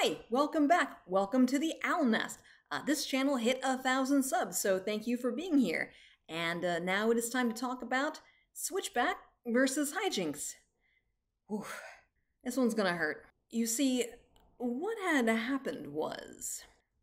Hi, welcome back. Welcome to the Owl Nest. This channel hit 1,000 subs, so thank you for being here. And now it is time to talk about Switchback versus HiJinx. Oof, this one's gonna hurt. You see, what had happened was...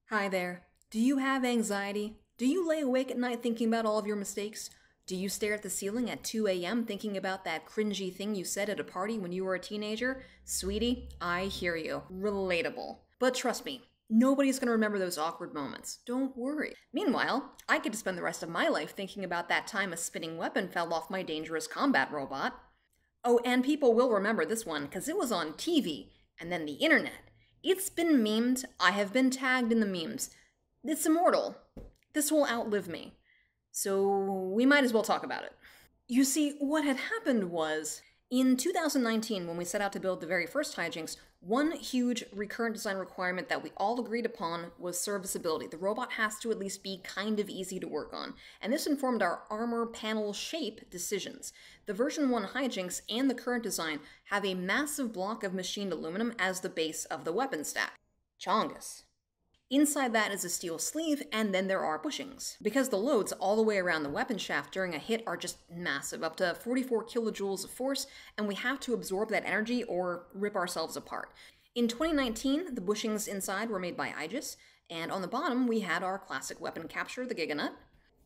Hi there. Do you have anxiety? Do you lay awake at night thinking about all of your mistakes? Do you stare at the ceiling at 2 a.m. thinking about that cringy thing you said at a party when you were a teenager? Sweetie, I hear you. Relatable. But trust me, nobody's gonna remember those awkward moments. Don't worry. Meanwhile, I get to spend the rest of my life thinking about that time a spinning weapon fell off my dangerous combat robot. Oh, and people will remember this one, because it was on TV, and then the internet. It's been memed. I have been tagged in the memes. It's immortal. This will outlive me. So we might as well talk about it. You see, what had happened was, in 2019, when we set out to build the very first HiJinx, one huge recurrent design requirement that we all agreed upon was serviceability. The robot has to at least be kind of easy to work on, and this informed our armor panel shape decisions. The version 1 HiJinx and the current design have a massive block of machined aluminum as the base of the weapon stack. Chongus. Inside that is a steel sleeve, and then there are bushings. Because the loads all the way around the weapon shaft during a hit are just massive, up to 44 kilojoules of force, and we have to absorb that energy or rip ourselves apart. In 2019, the bushings inside were made by HiJinx, and on the bottom we had our classic weapon capture, the Giganut.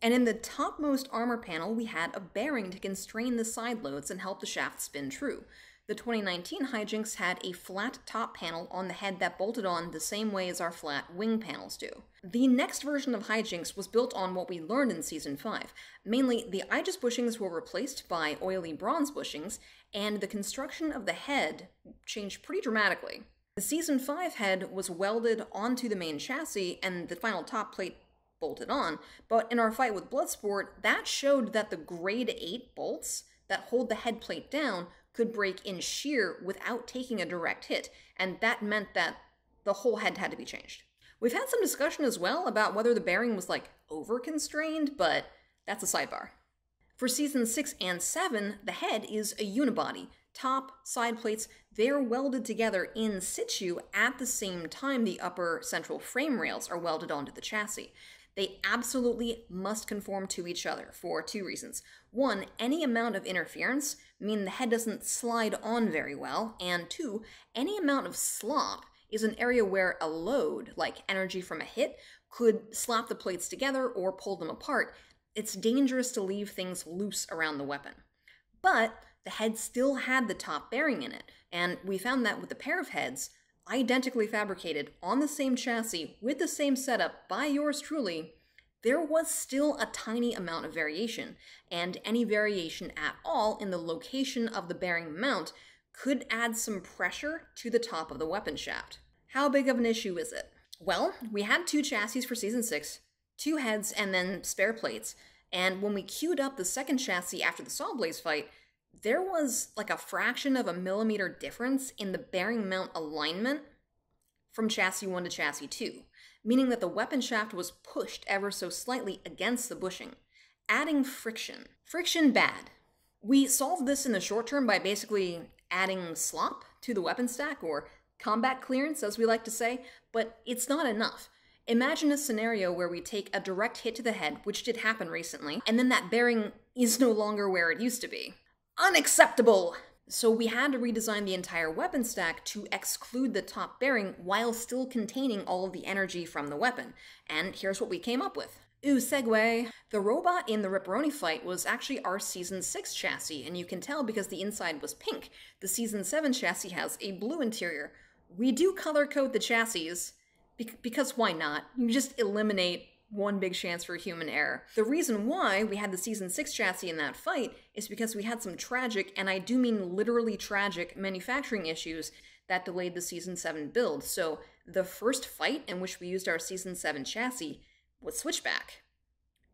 And in the topmost armor panel, we had a bearing to constrain the side loads and help the shaft spin true. The 2019 HiJinx had a flat top panel on the head that bolted on the same way as our flat wing panels do. The next version of HiJinx was built on what we learned in Season 5. Mainly, the HiJinx bushings were replaced by oily bronze bushings, and the construction of the head changed pretty dramatically. The Season 5 head was welded onto the main chassis, and the final top plate bolted on, but in our fight with Bloodsport, that showed that the grade 8 bolts that hold the head plate down could break in shear without taking a direct hit, and that meant that the whole head had to be changed. We've had some discussion as well about whether the bearing was over-constrained, but that's a sidebar. For Season 6 and 7, the head is a unibody. Top, side plates, they're welded together in situ at the same time the upper central frame rails are welded onto the chassis. They absolutely must conform to each other for 2 reasons. 1, any amount of interference means the head doesn't slide on very well, and 2, any amount of slop is an area where a load, like energy from a hit, could slap the plates together or pull them apart. It's dangerous to leave things loose around the weapon. But the head still had the top bearing in it, and we found that with a pair of heads, identically fabricated on the same chassis with the same setup by yours truly, there was still a tiny amount of variation, and any variation at all in the location of the bearing mount could add some pressure to the top of the weapon shaft. How big of an issue is it? Well, we had 2 chassis for Season 6, 2 heads and then spare plates, and when we queued up the second chassis after the Sawblaze fight, there was like a fraction of a millimeter difference in the bearing mount alignment from chassis 1 to chassis 2, meaning that the weapon shaft was pushed ever so slightly against the bushing, adding friction. Friction bad. We solved this in the short term by basically adding slop to the weapon stack, or combat clearance as we like to say, but it's not enough. Imagine a scenario where we take a direct hit to the head, which did happen recently, and then that bearing is no longer where it used to be. Unacceptable! So we had to redesign the entire weapon stack to exclude the top bearing while still containing all of the energy from the weapon. And here's what we came up with. Ooh, segue. The robot in the Ripperoni fight was actually our Season 6 chassis, and you can tell because the inside was pink. The Season 7 chassis has a blue interior. We do color code the chassis, because why not? You just eliminate one big chance for human error. The reason why we had the Season 6 chassis in that fight is because we had some tragic, and I do mean literally tragic, manufacturing issues that delayed the Season 7 build. So the first fight in which we used our Season 7 chassis was Switchback,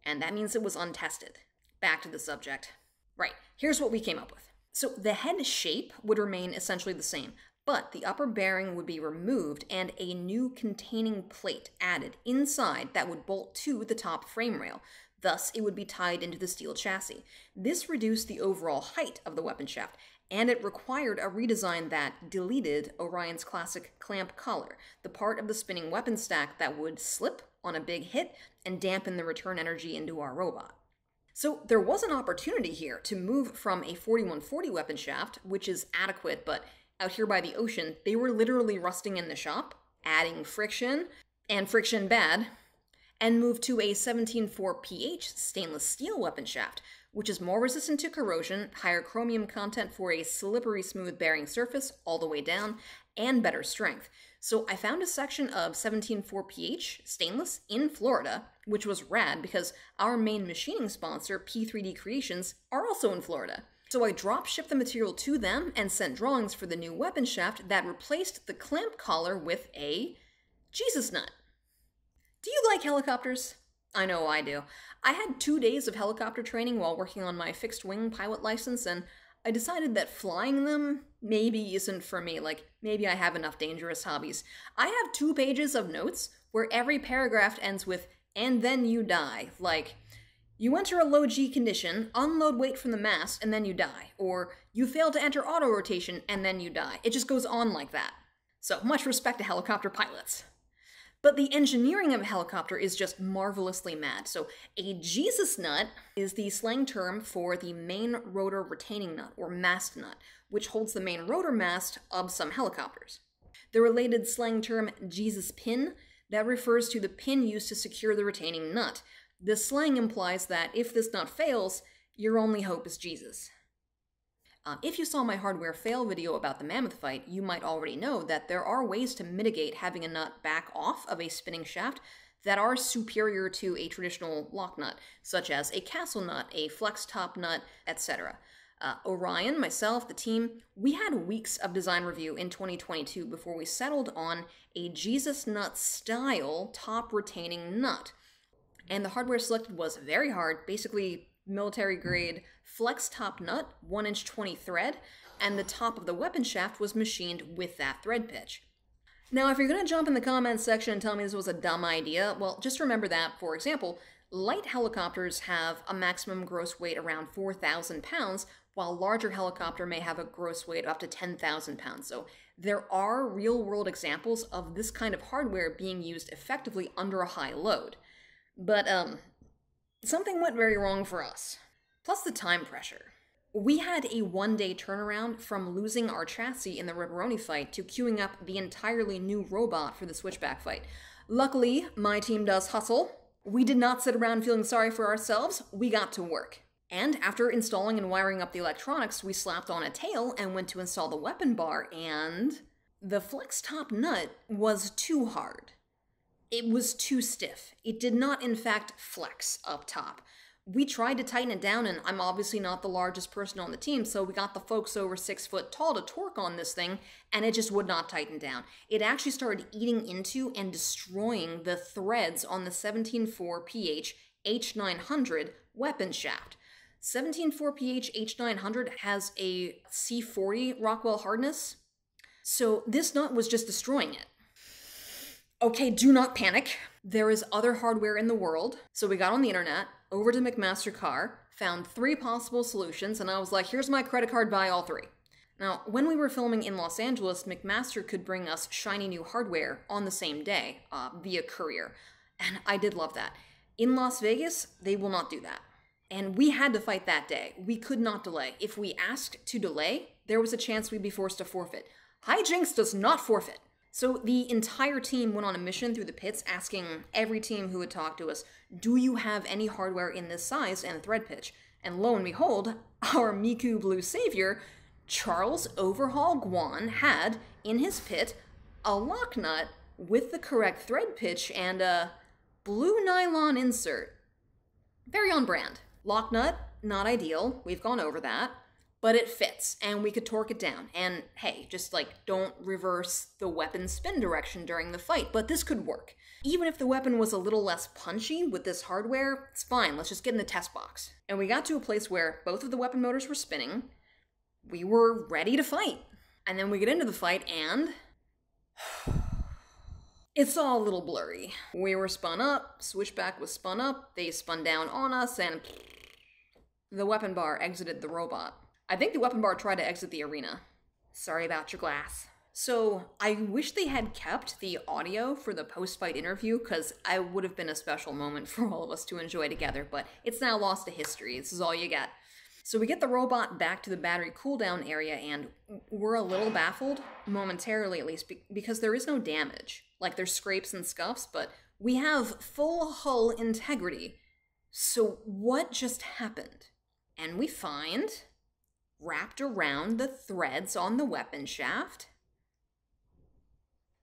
and that means it was untested. Back to the subject. Right, here's what we came up with. So the head shape would remain essentially the same, but the upper bearing would be removed and a new containing plate added inside that would bolt to the top frame rail. Thus, it would be tied into the steel chassis. This reduced the overall height of the weapon shaft and it required a redesign that deleted Orion's classic clamp collar, the part of the spinning weapon stack that would slip on a big hit and dampen the return energy into our robot. So there was an opportunity here to move from a 4140 weapon shaft, which is adequate, but out here by the ocean, they were literally rusting in the shop, adding friction, and friction bad, and move to a 174 pH stainless steel weapon shaft, which is more resistant to corrosion, higher chromium content for a slippery smooth bearing surface all the way down, and better strength. So I found a section of 174 pH stainless in Florida, which was rad because our main machining sponsor, P3D Creations, are also in Florida. So I drop shipped the material to them and sent drawings for the new weapon shaft that replaced the clamp collar with a Jesus nut. Do you like helicopters? I know I do. I had 2 days of helicopter training while working on my fixed-wing pilot license, and I decided that flying them maybe isn't for me. Like, maybe I have enough dangerous hobbies. I have 2 pages of notes where every paragraph ends with, and then you die. Like, you enter a low G condition, unload weight from the mast, and then you die. Or, you fail to enter auto-rotation, and then you die. It just goes on like that. So, much respect to helicopter pilots. But the engineering of a helicopter is just marvelously mad. So a Jesus nut is the slang term for the main rotor retaining nut, or mast nut, which holds the main rotor mast of some helicopters. The related slang term Jesus pin, that refers to the pin used to secure the retaining nut. The slang implies that if this nut fails, your only hope is Jesus. If you saw my hardware fail video about the mammoth fight, you might already know that there are ways to mitigate having a nut back off of a spinning shaft that are superior to a traditional lock nut, such as a castle nut, a flex top nut, etc. Orion, myself, the team, we had weeks of design review in 2022 before we settled on a Jesus nut style top retaining nut. And the hardware selected was very hard, basically military grade flex top nut, 1" 20 thread, and the top of the weapon shaft was machined with that thread pitch. Now, if you're going to jump in the comments section and tell me this was a dumb idea, well, just remember that, for example, light helicopters have a maximum gross weight around 4,000 pounds, while larger helicopter may have a gross weight up to 10,000 pounds. So there are real-world examples of this kind of hardware being used effectively under a high load. But, something went very wrong for us. Plus the time pressure. We had a 1-day turnaround from losing our chassis in the Ripperoni fight to queuing up the entirely new robot for the Switchback fight. Luckily, my team does hustle. We did not sit around feeling sorry for ourselves, we got to work. And after installing and wiring up the electronics, we slapped on a tail and went to install the weapon bar, and the flex top nut was too hard. It was too stiff. It did not, in fact, flex up top. We tried to tighten it down, and I'm obviously not the largest person on the team, so we got the folks over 6 foot tall to torque on this thing, and it just would not tighten down. It actually started eating into and destroying the threads on the 17.4 pH H900 weapon shaft. 17.4 pH H900 has a C40 Rockwell hardness, so this nut was just destroying it. Okay, do not panic. There is other hardware in the world. So we got on the internet, over to McMaster Car, found 3 possible solutions, and I was like, here's my credit card, buy all 3. Now, when we were filming in Los Angeles, McMaster could bring us shiny new hardware on the same day, via courier. And I did love that. In Las Vegas, they will not do that. And we had to fight that day. We could not delay. If we asked to delay, there was a chance we'd be forced to forfeit. HiJinx does not forfeit. So the entire team went on a mission through the pits asking every team who would talk to us, do you have any hardware in this size and thread pitch? And lo and behold, our Miku Blue savior, Charles Overhaul Guan, had in his pit a lock nut with the correct thread pitch and a blue nylon insert. Very on brand. Lock nut, not ideal, we've gone over that. But it fits, and we could torque it down. And hey, just like, don't reverse the weapon spin direction during the fight, but this could work. Even if the weapon was a little less punchy with this hardware, it's fine, let's just get in the test box. And we got to a place where both of the weapon motors were spinning, we were ready to fight. And then we get into the fight, and it's all a little blurry. We were spun up, Switchback was spun up, they spun down on us, and the weapon bar exited the robot. I think the weapon bar tried to exit the arena. Sorry about your glass. So, I wish they had kept the audio for the post-fight interview, because I would have been a special moment for all of us to enjoy together, but it's now lost to history. This is all you get. So we get the robot back to the battery cooldown area, and we're a little baffled, momentarily at least, because there is no damage. Like, there's scrapes and scuffs, but we have full hull integrity. So what just happened? And we find, wrapped around the threads on the weapon shaft,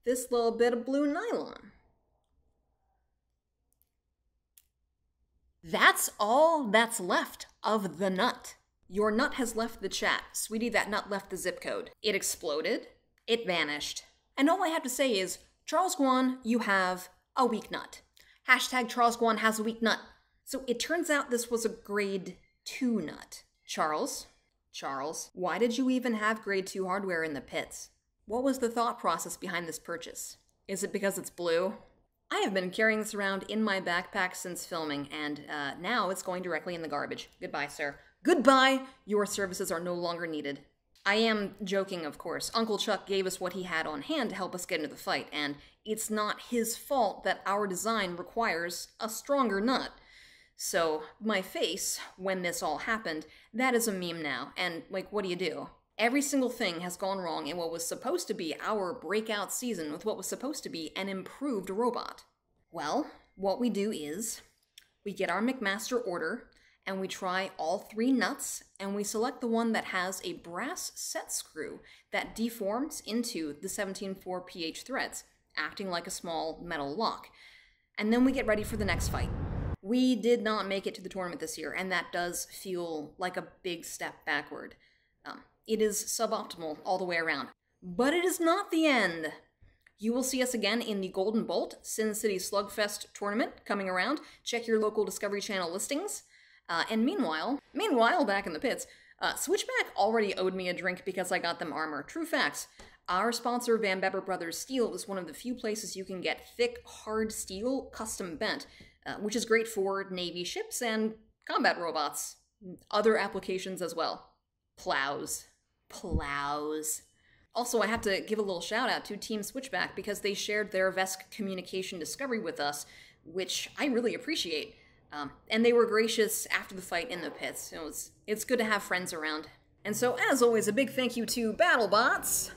this little bit of blue nylon. That's all that's left of the nut. Your nut has left the chat. Sweetie, that nut left the zip code. It exploded. It vanished. And all I have to say is, Charles Guan, you have a weak nut. Hashtag Charles Guan has a weak nut. So it turns out this was a grade 2 nut. Charles, why did you even have grade 2 hardware in the pits? What was the thought process behind this purchase? Is it because it's blue? I have been carrying this around in my backpack since filming, and now it's going directly in the garbage. Goodbye, sir. Goodbye! Your services are no longer needed. I am joking, of course. Uncle Chuck gave us what he had on hand to help us get into the fight, and it's not his fault that our design requires a stronger nut. So, my face, when this all happened, that is a meme now, and, like, what do? Every single thing has gone wrong in what was supposed to be our breakout season with what was supposed to be an improved robot. Well, what we do is, we get our McMaster order, and we try all 3 nuts, and we select the one that has a brass set screw that deforms into the 17.4 pH threads, acting like a small metal lock. And then we get ready for the next fight. We did not make it to the tournament this year, and that does feel like a big step backward. It is suboptimal all the way around. But it is not the end. You will see us again in the Golden Bolt Sin City Slugfest tournament coming around. Check your local Discovery Channel listings. And meanwhile, back in the pits, Switchback already owed me a drink because I got them armor. True facts. Our sponsor, Van Beber Brothers Steel, is one of the few places you can get thick, hard steel custom bent, which is great for Navy ships and combat robots. Other applications as well. Plows. Also, I have to give a little shout out to Team Switchback because they shared their VESC communication discovery with us, which I really appreciate. And they were gracious after the fight in the pits. It's good to have friends around. And so, as always, a big thank you to BattleBots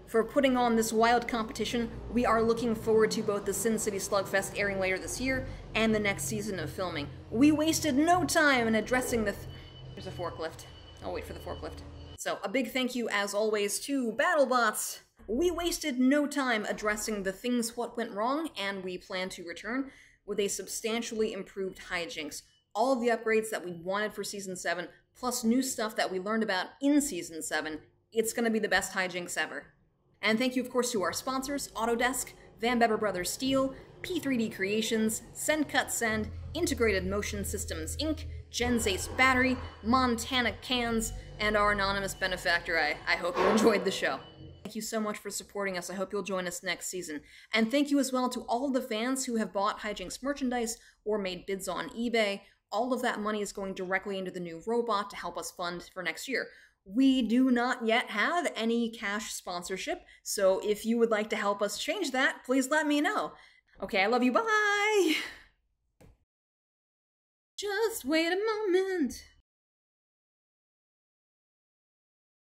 for putting on this wild competition. We are looking forward to both the Sin City Slugfest airing later this year and the next season of filming. We wasted no time in addressing There's a forklift. I'll wait for the forklift. So, a big thank you, as always, to BattleBots. We wasted no time addressing the things what went wrong, and we plan to return with a substantially improved HiJinx. All of the upgrades that we wanted for Season 7, plus new stuff that we learned about in Season 7. It's gonna be the best HiJinx ever. And thank you, of course, to our sponsors, Autodesk, Van Beber Brothers Steel, P3D Creations, Send Cut Send, Integrated Motion Systems Inc., Gen's Ace Battery, Montana Cans, and our anonymous benefactor. I hope you enjoyed the show. Thank you so much for supporting us. I hope you'll join us next season. And thank you as well to all of the fans who have bought HiJinx merchandise or made bids on eBay. All of that money is going directly into the new robot to help us fund for next year. We do not yet have any cash sponsorship, so if you would like to help us change that, please let me know. Okay, I love you, bye! Just wait a moment.